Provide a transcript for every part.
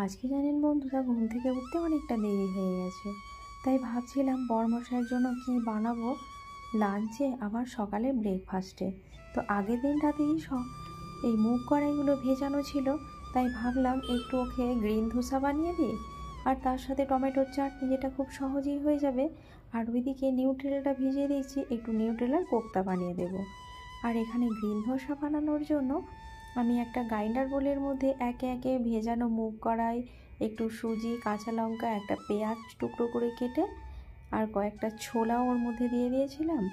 আজকে জানেন বন্ধুরা, ঘুম থেকে উঠতে অনেকটা দেরি হয়ে গেছে, তাই ভাবছিলাম বরমশাইয়ের জন্য কি বানাবো লাঞ্চে আবার সকালে ব্রেকফাস্টে। তো আগের দিন রাতেই এই মুগ কড়াইগুলো ভেজানো ছিল, তাই ভাবলাম একটু ওকে গ্রিন ধোসা বানিয়ে দিই, আর তার সাথে টমেটোর চাটনি, যেটা খুব সহজেই হয়ে যাবে। আর ওইদিকে নিউট্রেলাটা ভিজিয়ে দিয়েছি, একটু নিউট্রেলার কোপ্তা বানিয়ে দেব। আর এখানে গ্রিন ধোসা বানানোর জন্য আমি একটা গ্রাইন্ডার বোলের মধ্যে একে একে ভেজানো মুগ কড়াই, একটু সুজি, কাঁচা লঙ্কা, একটা পেঁয়াজ টুকরো করে কেটে আর কয়েকটা ছোলা ওর মধ্যে দিয়ে দিয়েছিলাম,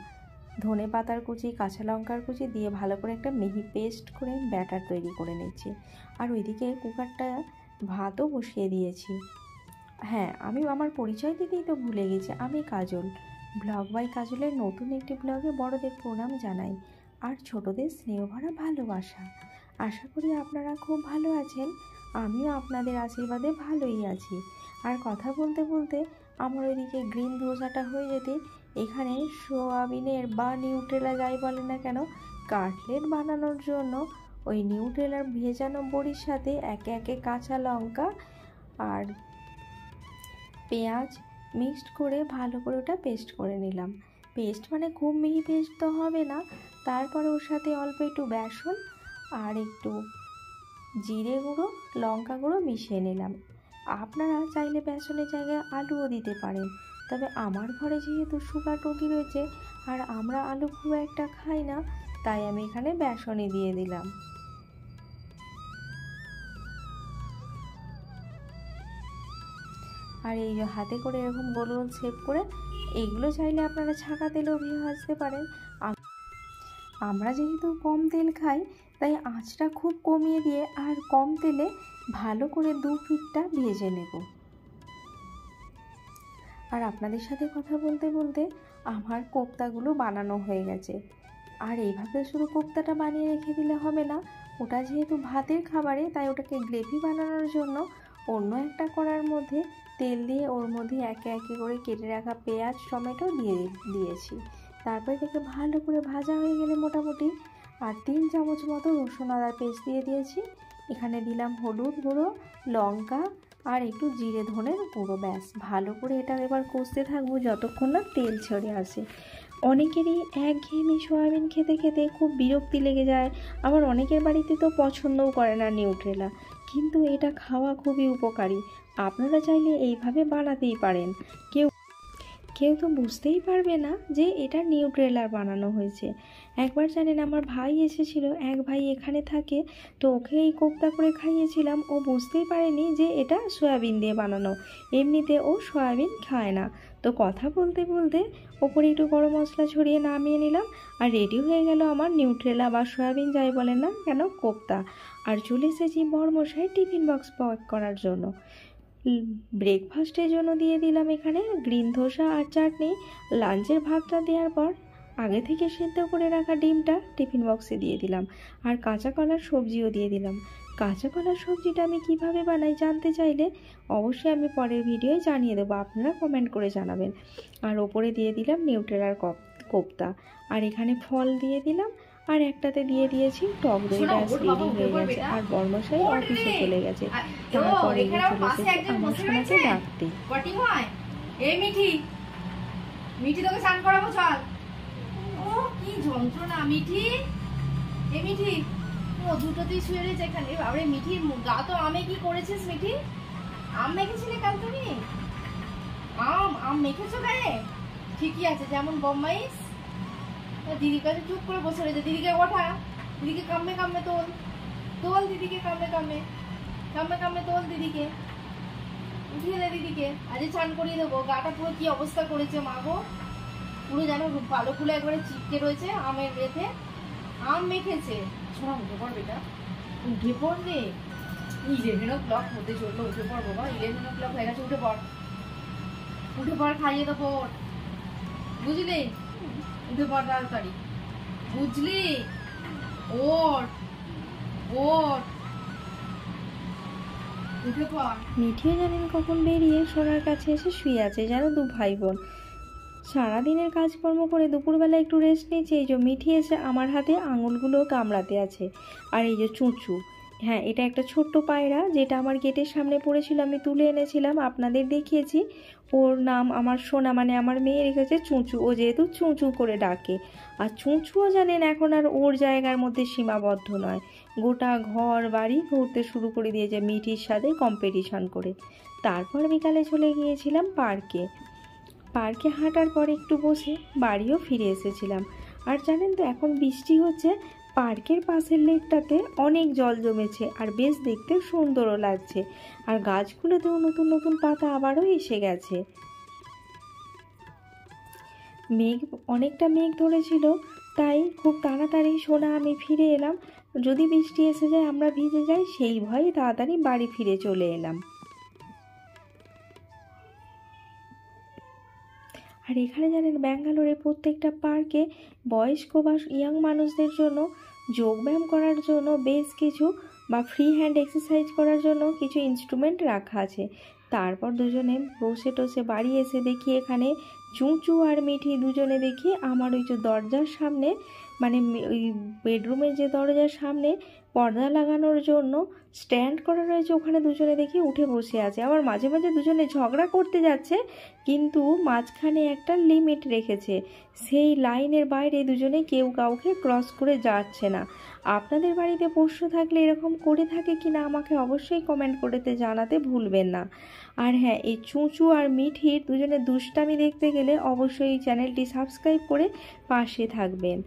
ধনে পাতার কুচি, কাঁচা লঙ্কার কুচি দিয়ে ভালো করে একটা মিহি পেস্ট করে ব্যাটার তৈরি করে নিচ্ছি। আর ওইদিকে কুকারটা ভাতও বসিয়ে দিয়েছি। হ্যাঁ, আমি আমার পরিচয় দিতেই তো ভুলে গেছি, আমি কাজল। ব্লগ বাই কাজলের নতুন একটি ব্লগে বড়দের প্রণাম জানাই আর ছোটদের স্নেহভরা ভালোবাসা। আশা করি আপনারা খুব ভালো আছেন, আমিও আপনাদের আশীর্বাদে ভালোই আছি। আর কথা বলতে বলতে আমার ওইদিকে গ্রিন ধোসাটা হয়ে যেতে এখানে সোয়াবিনের বা নিউট্রেলা যাই বলে না কেন, কাটলেট বানানোর জন্য ওই নিউট্রেলার ভেজানো বড়ির সাথে একে একে কাঁচা লঙ্কা আর পেঁয়াজ মিক্সড করে ভালো করে ওটা পেস্ট করে নিলাম। পেস্ট মানে খুব মিহি পেস্ট তো হবে না। তারপরে ওর সাথে অল্প একটু বেসন আর একটু জিরে গুঁড়ো, লঙ্কা গুঁড়ো মিশিয়ে নিলাম। আপনারা চাইলে বেসনের জায়গায় আলুও দিতে পারেন, তবে আমার ঘরে যেহেতু সুগার রোগী রয়েছে আর আমরা আলু খুব একটা খাই না, তাই আমি এখানে বেসনই দিয়ে দিলাম। আর এই যে হাতে করে এরকম গোল গোল শেপ করে, এইগুলো চাইলে আপনারা ছাঁকা তেলেও ভেজে ভাজতে পারেন। আমরা যেহেতু কম তেল খাই, তাই আঁচটা খুব কমিয়ে দিয়ে আর কম তেলে ভালো করে দু পিঠটা ভেজে নেব। আর আপনাদের সাথে কথা বলতে বলতে আমার কোপ্তাগুলো বানানো হয়ে গেছে। আর এইভাবে শুধু কোপ্তাটা বানিয়ে রেখে দিলে হবে না, ওটা যেহেতু ভাতের খাবারে, তাই ওটাকে গ্রেভি বানানোর জন্য অন্য একটা কড়ার মধ্যে তেল দিয়ে ওর মধ্যে একে একে করে কেটে রাখা পেঁয়াজ, টমেটো দিয়েছি। তারপরে থেকে ভালো করে ভাজা হয়ে গেলে মোটামুটি আর 3 চামচ মতো রসুন আদার পেস্ট দিয়ে দিয়েছি। এখানে দিলাম হলুদ গুঁড়ো, লঙ্কা আর একটু জিরে ধনের গুঁড়ো। ব্যাস, ভালো করে এটা এবার কষতে থাকবো যতক্ষণ না তেল ছেড়ে আসে। অনেকেরই একঘেয়েমি সয়াবিন খেতে খেতে খুব বিরক্তি লেগে যায়, আবার অনেকের বাড়িতে তো পছন্দও করে না নিউট্রেলা, কিন্তু এটা খাওয়া খুবই উপকারী। আপনারা চাইলে এইভাবে বানাতেই পারেন। কেউ তো বুঝতেই পারবে না যে এটা নিউট্রেলার বানানো হয়েছে। একবার জানেন, আমার ভাই এসেছিল, এক ভাই এখানে থাকে, তো ওকে এই কোপ্তা করে খাইয়েছিলাম, ও বুঝতেই পারেনি যে এটা সয়াবিন দিয়ে বানানো। এমনিতে ও সয়াবিন খায় না। তো কথা বলতে বলতে ওপরে একটু গরম মশলা ছড়িয়ে নামিয়ে নিলাম, আর রেডি হয়ে গেল আমার নিউট্রেলা বা সয়াবিন যাই বলেন না কেন কোপ্তা। আর চলে এসেছি বরমশাই টিফিন বক্স প্যাক করার জন্য। ব্রেকফাস্টের জন্য দিয়ে দিলাম এখানে গ্রিন ধোসা আর চাটনি। লাঞ্চের ভাতটা দেওয়ার পর আগে থেকে সেদ্ধ করে রাখা ডিমটা টিফিন বক্সে দিয়ে দিলাম, আর কাঁচা কলার সবজিও দিয়ে দিলাম। কাঁচা কলার সবজিটা আমি কিভাবে বানাই জানতে চাইলে অবশ্যই আমি পরের ভিডিওয় জানিয়ে দেবো, আপনারা কমেন্ট করে জানাবেন। আর ওপরে দিয়ে দিলাম নিউট্রেলার কোপ্তা, আর এখানে ফল দিয়ে দিলাম, আর একটাতে দিয়ে দিয়েছি টক দই। ব্যাস, রেডি হয়ে গেছে। আর বরমশাই অফিসে চলে গেছে, তারপরে চলে এসেছে আমার সোনাকে ডাকতে। মিঠি, মিঠি তোকে স্নান করাবো, চল। ও কি যন্ত্রণা মিঠি, এ মিঠি, ও দুটোতেই শুয়ে রয়েছে এখানে। বাবারে মিঠির গা তো আমে কি করেছিস মিঠি? আম মেখেছিলে কাল তুমি? আম মেখেছো গায়ে? ঠিকই আছে, যেমন বম্বাইস। দিদির কাছে চুপ করে বসে রয়েছে। দিদিকে ওঠা, দিদিকে কামে কামে তোল, তোল দিদিকে কামে কামে, কামে কামে তোল দিদিকে, উঠিয়ে দে দিদিকে। আজ চান করিয়ে দেবো। গাটা পুরো কি অবস্থা করেছে মা গো, পুরো যেন ভালো ফুলে একবারে চিপকে রয়েছে আমের রেতে। আম মেখেছে। শোনা, উঠে পড় বেটা, উঠে পড় রে। 11 o'clock হতে চললো, উঠে পড় বাবা। 11 o'clock হয়ে গেছে, উঠে পড়, উঠে পড়, খাইয়ে দেবো, বুঝলি? উঠে পড় তাড়াতাড়ি, বুঝলি? ওঠ ওঠ, উঠে পড়। মিঠিও জানেন কখন বেরিয়ে সোনার কাছে এসে শুয়ে আছে, যেন দু ভাই বোন। সারাদিনের কাজকর্ম করে দুপুরবেলা একটু রেস্ট নিয়েছে, এই যে মিঠি এসে আমার হাতে আঙুলগুলো কামড়াতে আছে। আর এই যে চুঁচু, হ্যাঁ, এটা একটা ছোট্ট পায়রা, যেটা আমার গেটের সামনে পড়েছিল, আমি তুলে এনেছিলাম, আপনাদের দেখিয়েছি। ওর নাম আমার সোনা, মানে আমার মেয়ে রেখেছে চুঁচু। ও যেহেতু চুঁচু করে ডাকে। আর চুঁচুও জানেন এখন আর ওর জায়গার মধ্যে সীমাবদ্ধ নয়, গোটা ঘর বাড়ি ঘুরতে শুরু করে দিয়েছে মিঠির সাথে কম্পিটিশন করে। তারপর বিকালে চলে গিয়েছিলাম পার্কে। পার্কে হাঁটার পর একটু বসে বাড়িও ফিরে এসেছিলাম। আর জানেন তো, এখন বৃষ্টি হচ্ছে, পার্কের পাশের লেকটাতে অনেক জল জমেছে, আর বেশ দেখতে সুন্দরও লাগছে। আর গাছগুলোতেও নতুন নতুন পাতা আবারও এসে গেছে। মেঘ, অনেকটা মেঘ ধরেছিল, তাই খুব তাড়াতাড়ি সোনা আমি ফিরে এলাম। যদি বৃষ্টি এসে যায় আমরা ভিজে যাই, সেই ভয়ে তাড়াতাড়ি বাড়ি ফিরে চলে এলাম। আর এখানে জানেন, ব্যাঙ্গালোরে প্রত্যেকটা পার্কে বয়স্ক বা ইয়াং মানুষদের জন্য যোগব্যায়াম করার জন্য বেশ কিছু, বা ফ্রি হ্যান্ড এক্সারসাইজ করার জন্য কিছু ইনস্ট্রুমেন্ট রাখা আছে। তারপর দুজনে বসে টসে বাড়ি এসে দেখি এখানে চুঁচু আর মিঠি দুজনে দেখি আমার ওই যে দরজার সামনে, মানে ওই বেডরুমের যে দরজার সামনে পর্দা লাগানোর জন্য স্ট্যান্ড করা রয়েছে, ওখানে দুজনে দেখি উঠে বসে আছে। আবার মাঝে মাঝে দুজনে ঝগড়া করতে যাচ্ছে, কিন্তু মাঝখানে একটা লিমিট রেখেছে, সেই লাইনের বাইরে দুজনে কেউ কাউকে ক্রস করে যাচ্ছে না। আপনাদের বাড়িতে পোষ্য থাকলে এরকম করে থাকে কি না আমাকে অবশ্যই কমেন্ট করতে জানাতে ভুলবেন না। আর হ্যাঁ, এই চুঁচু আর মিঠির দুজনে দুষ্টামি দেখতে গেলে অবশ্যই এই চ্যানেলটি সাবস্ক্রাইব করে পাশে থাকবেন।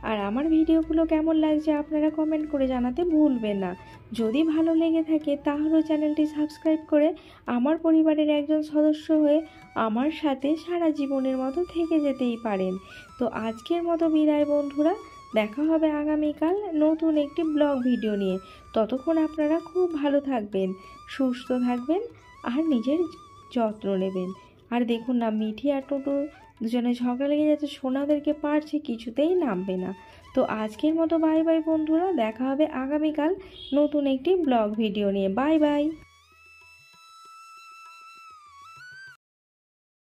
আর আমার ভিডিওগুলো কেমন লাগছে আপনারা কমেন্ট করে জানাতে ভুলবেন না। যদি ভালো লেগে থাকে তাহলেও চ্যানেলটি সাবস্ক্রাইব করে আমার পরিবারের একজন সদস্য হয়ে আমার সাথে সারা জীবনের মতো থেকে যেতেই পারেন। তো আজকের মতো বিদায় বন্ধুরা, দেখা হবে আগামীকাল নতুন একটি ব্লগ ভিডিও নিয়ে। ততক্ষণ আপনারা খুব ভালো থাকবেন, সুস্থ থাকবেন, আর নিজের যত্ন নেবেন। আর দেখুন না, মিঠি আর টুটু দুজনে ঝগড়া লেগে যাচ্ছে, সোনাদেরকে পারছে, কিছুতেই নামবে না। তো আজকের মতো বাই বাই বন্ধুরা, দেখা হবে আগামীকাল নতুন একটি ব্লগ ভিডিও নিয়ে। Bye bye.